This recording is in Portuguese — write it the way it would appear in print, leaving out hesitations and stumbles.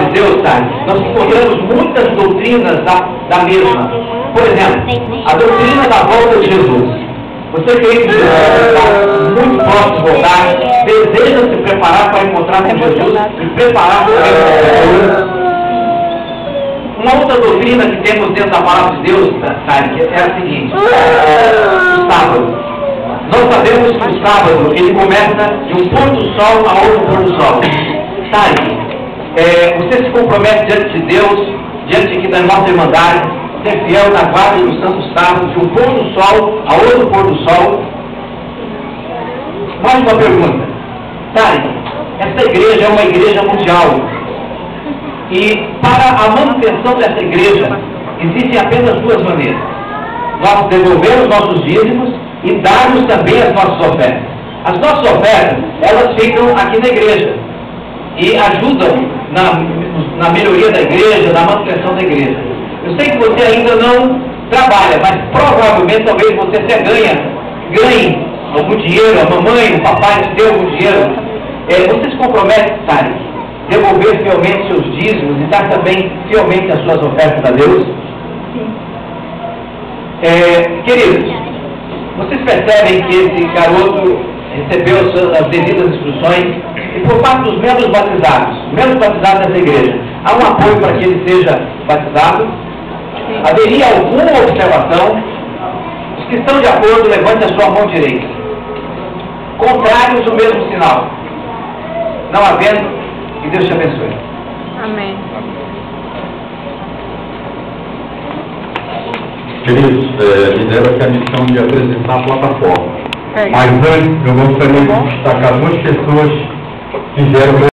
de Deus, sabe, nós encontramos muitas doutrinas da mesma. Por exemplo, a doutrina da volta de Jesus. Você que está muito próximo de voltar, deseja se preparar para encontrar com Jesus e preparar para o reino da Jesus. Uma outra doutrina que temos dentro da palavra de Deus, sabe, é a seguinte: o sábado. Nós sabemos que o sábado ele começa de um pôr do sol a outro pôr do sol. Sabe, você se compromete diante de Deus, diante aqui da nossa irmandade, ser fiel na guarda do santo sábado, de um pôr do sol a outro pôr do sol. Mais uma pergunta. Sabe, essa igreja é uma igreja mundial. E para a manutenção dessa igreja, existem apenas duas maneiras: nós devolvermos nossos dízimos e darmos também as nossas ofertas. As nossas ofertas, elas ficam aqui na igreja e ajudam na melhoria da igreja, na manutenção da igreja. Eu sei que você ainda não trabalha, mas provavelmente talvez você até ganhe algum dinheiro, a mamãe, o papai te deu algum dinheiro. Você se compromete, sabe, devolver fielmente seus dízimos e dar também fielmente as suas ofertas a Deus? Queridos, vocês percebem que esse garoto recebeu as devidas instruções e por parte dos membros batizados dessa igreja, há um apoio para que ele seja batizado? Haveria alguma observação? Os que estão de acordo, levante a sua mão direita. Contrários, o mesmo sinal. Não havendo, que Deus te abençoe. Amém. Queridos, me deram aqui a missão de apresentar a plataforma. Mas antes, eu gostaria de destacar duas pessoas que fizeram